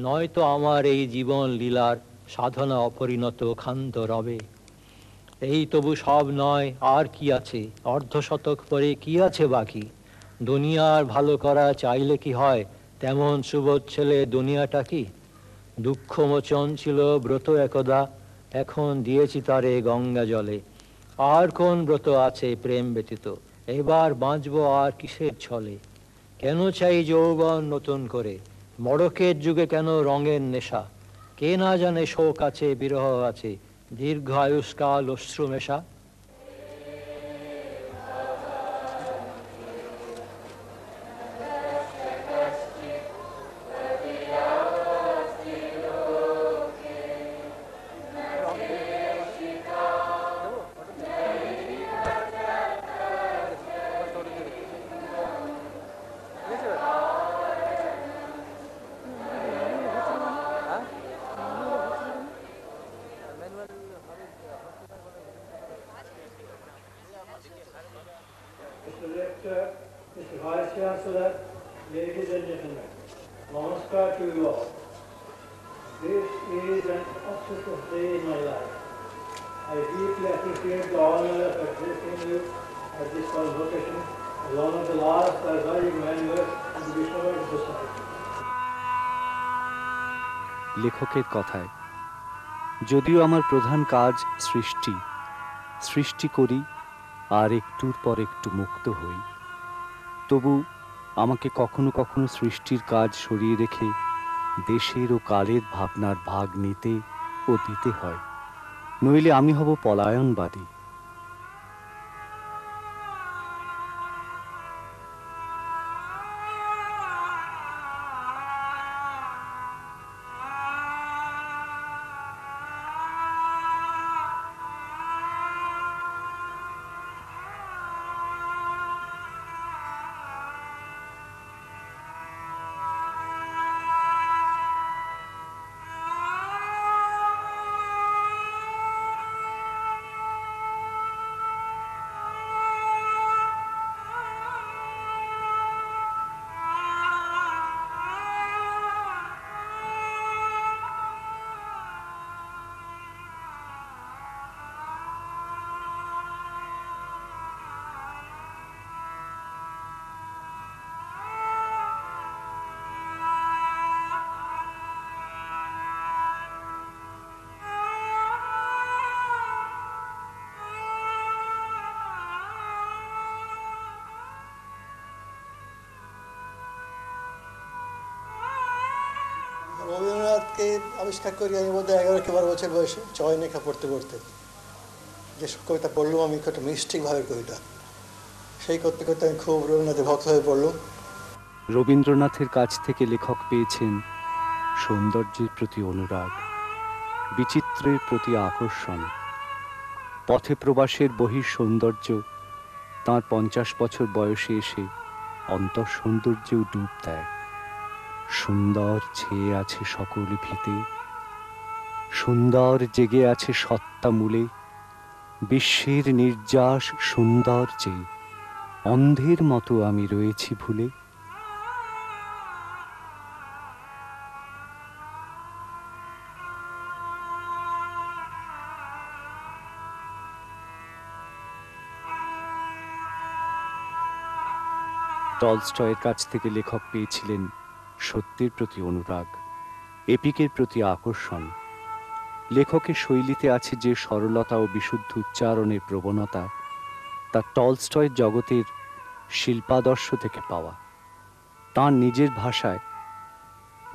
নয়তো আমার এই জীবন লীলার সাধনা অপরিণত ক্ষান্ত রবে। এই তবু সব নয়, আর কি আছে, অর্ধশতক পরে কি আছে বাকি। দুনিয়ার ভালো করা চাইলে কি হয়, তেমন সুবোধ ছেলে দুনিয়াটা কি। দুঃখমোচন ছিল ব্রত একদা, এখন দিয়েছি তারে গঙ্গা জলে। আর কোন ব্রত আছে প্রেম ব্যতীত, এবার বাঁচবো আর কিসের ছলে? কেন চাই যৌবন নতুন করে, মড়কের যুগে কেন রঙের নেশা? কে না জানে শোক আছে, বিরহ আছে, দীর্ঘ আয়ুষ্কাল অশ্রু মেশা। Mr. Rector, Mr. Vice Chancellor, ladies and gentlemen, namaskar to you all. This is an auspicious day in my life. I deeply appreciate the honor of addressing you at this convocation as one of the last surviving members of the Vishnuvar Society. লেখকের কথায়, যদিও আমার প্রধান কাজ সৃষ্টি, সৃষ্টি করি আর একটুর পর একটু মুক্ত হই, তবু আমাকে কখনো কখনো সৃষ্টির কাজ সরিয়ে রেখে দেশের ও কালের ভাবনার ভাগ নিতে ও দিতে হয়, নইলে আমি হব পলায়নবাদী। রবীন্দ্রনাথকে আবিষ্কার করি আমি বোধহয় 11-12 বছর বয়সে, চয়নিকা পড়তে পড়তে। যে কবিতা পড়লাম আমি, একটা মিষ্টিক ভাবের কবিতা, সেই করতে করতে আমি খুব রবীন্দ্রনাথের ভক্ত হয়ে পড়লাম। রবীন্দ্রনাথের কাছ থেকে লেখক পেয়েছেন সৌন্দর্যের প্রতি অনুরাগ, বিচিত্রের প্রতি আকর্ষণ। পথে প্রবাসের বহির সৌন্দর্য তাঁর 50 বছর বয়সে এসে অন্তর সৌন্দর্যেও ডুব দেয়। সুন্দর ছেয়ে আছে সকল ভিতে, সুন্দর জেগে আছে সত্তা মূলে, বিশ্বের নির্যাস সুন্দর চেয়ে অন্ধের মতো আমি রয়েছি ভুলে। টলস্টয়ের কাছ থেকে লেখক পেয়েছিলেন সত্যের প্রতি অনুরাগ, এপিকের প্রতি আকর্ষণ। লেখকের শৈলীতে আছে যে সরলতা ও বিশুদ্ধ উচ্চারণের প্রবণতা, তা টলস্টয়ের জগতের শিল্পাদর্শ থেকে পাওয়া। তাঁর নিজের ভাষায়,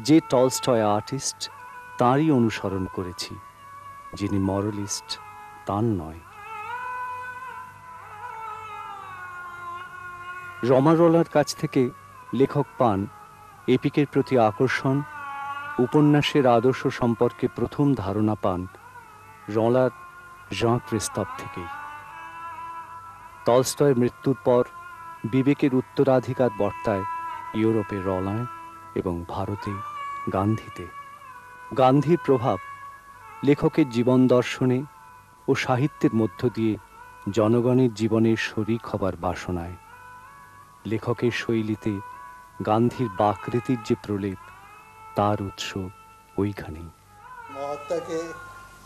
যে টলস্টয় আর্টিস্ট তাঁরই অনুসরণ করেছি, যিনি মরালিস্ট তাঁর নয়। রমারোলার কাছ থেকে লেখক পান এপিকের প্রতি আকর্ষণ, উপন্যাসের আদর্শ সম্পর্কে প্রথম ধারণা পান রলার জাঁ ক্রিস্তফ থেকেই। টলস্টয়ের মৃত্যুর পর বিবেকের উত্তরাধিকার বর্তায় ইউরোপে রলায় এবং ভারতে গান্ধীতে। গান্ধীর প্রভাব লেখকের জীবন দর্শনে ও সাহিত্যের মধ্য দিয়ে জনগণের জীবনের শরিক হবার বাসনায়। লেখকের শৈলীতে গান্ধীর বাকৃতির যে প্রলেপ, তার উৎস ওইখানেই। মহাত্মাকে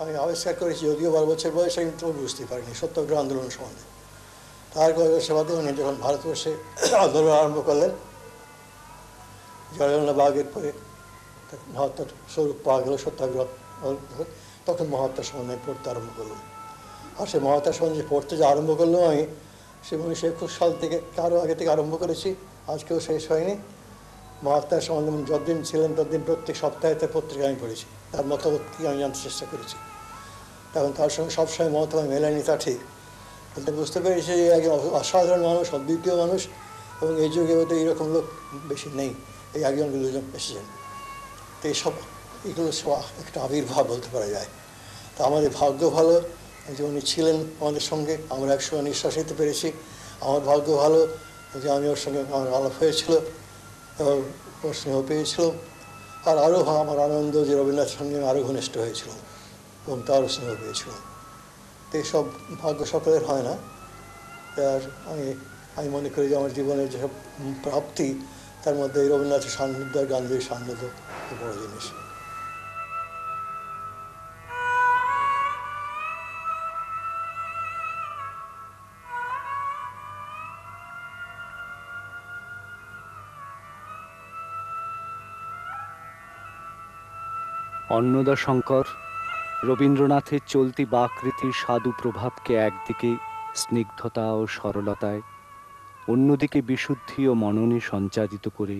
আমি আবিষ্কার করেছি যদিও 12 বছর বয়সে, কিন্তু বুঝতে পারিনি সত্যাগ্রহ আন্দোলন সম্বন্ধে। তার কয়েক বছর বাদে উনি যখন ভারতবর্ষে আন্দোলন আরম্ভ করলেন, জলিয়ানওয়ালা বাগের পরে, তা মহাত্মার স্বরূপ পাওয়া গেল সত্যাগ্রহ, তখন মহাত্মার সম্বন্ধে পড়তে আরম্ভ করলাম। আর সে মহাত্মার সম্বন্ধে পড়তে যে আরম্ভ করলাম আমি, সে 1921 সাল থেকে আরও আগে থেকে আরম্ভ করেছি, আজকেও শেষ হয়নি। মহাত্মার সম্বন্ধে যতদিন ছিলেন ততদিন প্রত্যেক সপ্তাহে তার পত্রিকা আমি পড়েছি, তার মতামত কি আমি জানতে চেষ্টা করেছি। তখন তার সঙ্গে সবসময় মতামত মেলেনি, তা ঠিক, কিন্তু বুঝতে পেরেছি যে একজন অসাধারণ মানুষ, অদ্বিতীয় মানুষ, এবং এই যুগে হয়তো এইরকম লোক বেশি নেই, এই একজন দুজন এসেছেন। তো এইসব এগুলো সব একটা আবির্ভাব বলতে পারা যায়। তা আমাদের ভাগ্য ভালো যে উনি ছিলেন আমাদের সঙ্গে, আমরা একসঙ্গে নিঃশ্বাস নিতে পেরেছি। আমার ভাগ্য ভালো যে আমি ওর সঙ্গে আমার আলাপ হয়েছিল এবং ওর স্নেহ পেয়েছিলাম। আর আরও আমার আনন্দ যে রবীন্দ্রনাথের সঙ্গে আরও ঘনিষ্ঠ হয়েছিলাম এবং তারও স্নেহ পেয়েছিলাম। তো এইসব ভাগ্য সকলের হয় না। আর আমি মনে করি যে আমার জীবনের যেসব প্রাপ্তি, তার মধ্যে এই রবীন্দ্রনাথের সান্নিধ্য আর গান্ধীর সান্নিধ্য খুব বড় জিনিস। অন্নদাশঙ্কর রবীন্দ্রনাথের চলতি বাকৃতির সাধু প্রভাবকে একদিকে স্নিগ্ধতা ও সরলতায়, অন্যদিকে বিশুদ্ধি ও মননে সঞ্চারিত করে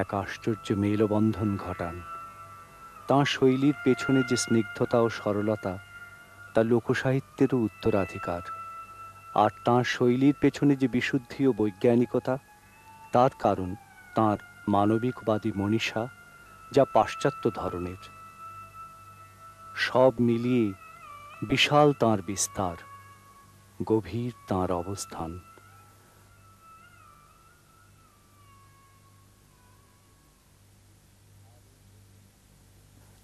এক আশ্চর্য মেলবন্ধন ঘটান। তাঁর শৈলীর পেছনে যে স্নিগ্ধতা ও সরলতা, তা লোকসাহিত্যেরও উত্তরাধিকার। আর তাঁর শৈলীর পেছনে যে বিশুদ্ধি ও বৈজ্ঞানিকতা, তার কারণ তাঁর মানবিকবাদী মনীষা, যা পাশ্চাত্য ধরনের। সব মিলিয়ে বিশাল তাঁর বিস্তার, গভীর তাঁর অবস্থান।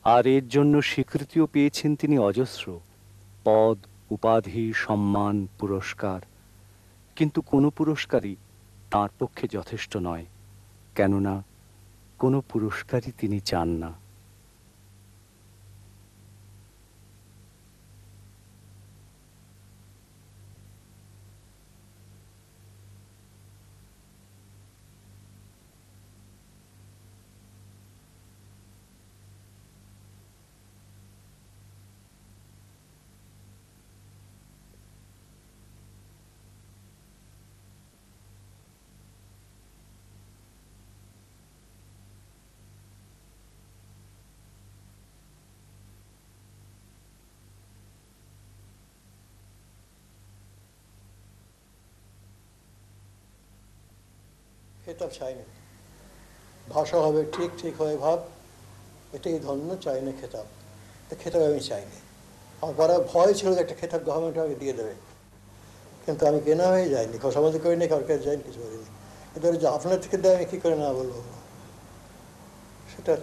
আর এর জন্য স্বীকৃতিও পেয়েছেন তিনি অজস্র, পদ, উপাধি, সম্মান, পুরস্কার। কিন্তু কোনো পুরস্কারই তাঁর পক্ষে যথেষ্ট নয়, কেননা কোনো পুরস্কারই তিনি চান না। খেতাব চাইনি, ভাষা হবে ঠিক ঠিক হয়ে ভাব, এটাই ধন্য, চাই না খেতাব। তো খেতাব আমি চাইনি। আমার বড় ভয় ছিল যে একটা খেতাব গভর্নমেন্ট আমাকে দিয়ে দেবে, কিন্তু আমি কেনা হয়ে যাইনি, খসামতি করিনি, কারোর কাছে যাইনি, কিছু করিনি। কিন্তু যে আপনার থেকে দেয় আমি কী করে না বলবো, সেটা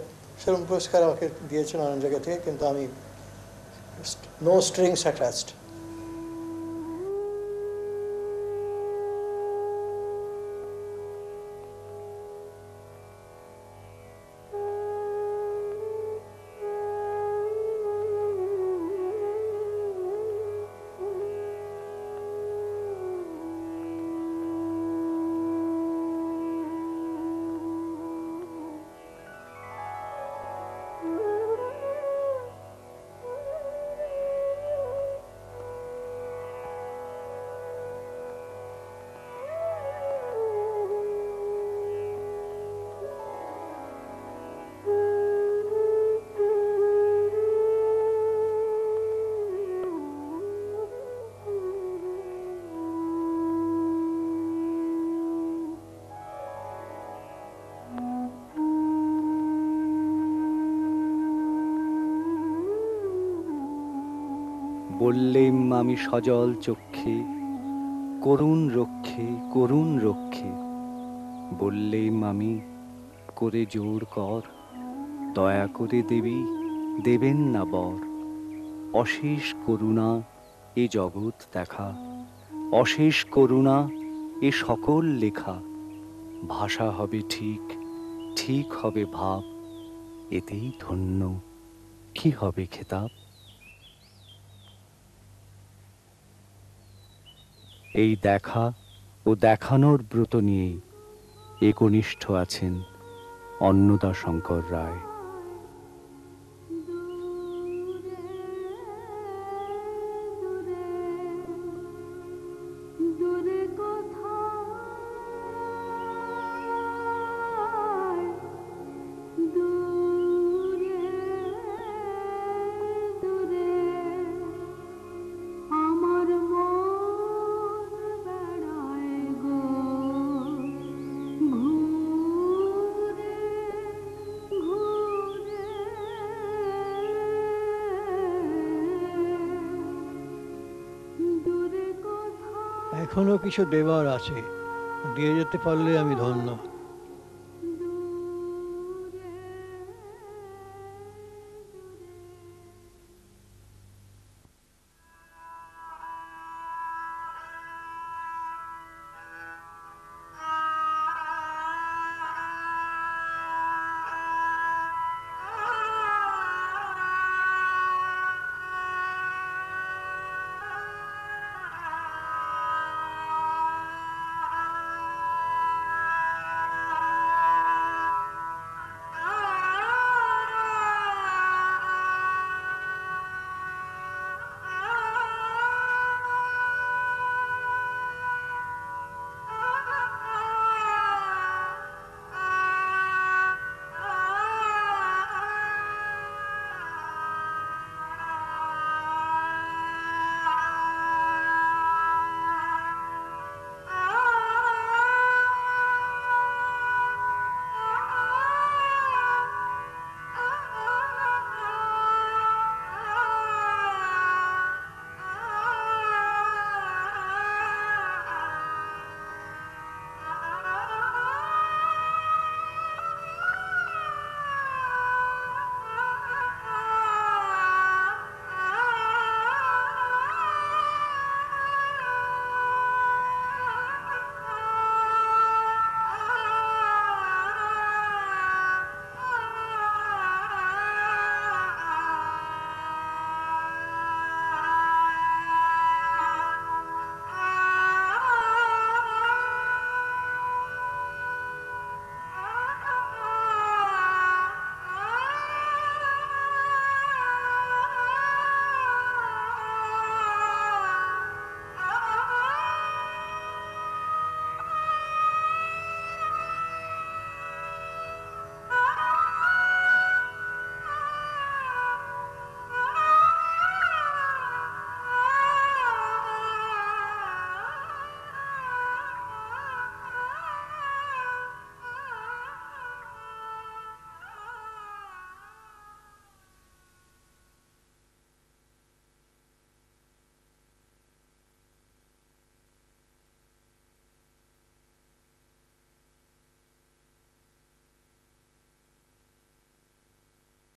সেরকম পুরস্কার আমাকে দিয়েছেন অনেক জায়গা থেকে, কিন্তু আমি নো স্ট্রিংস অ্যাটাচড। বললেম আমি সজল চক্ষে, করুণ রক্ষে করুণ রক্ষে। বললেম আমি, করে জোর কর, দয়া করে দেবী দেবেন না বর। অশেষ করুণা এ জগৎ দেখা, অশেষ করুণা এ সকল লেখা। ভাষা হবে ঠিক, ঠিক হবে ভাব, এতেই ধন্য, কি হবে খেতাব। এই দেখা ও দেখানোর ব্রত নিয়েই একনিষ্ঠ আছেন অন্নদাশঙ্কর রায়। এখনো কিছু দেবার আছে, দিয়ে যেতে পারলে আমি ধন্য।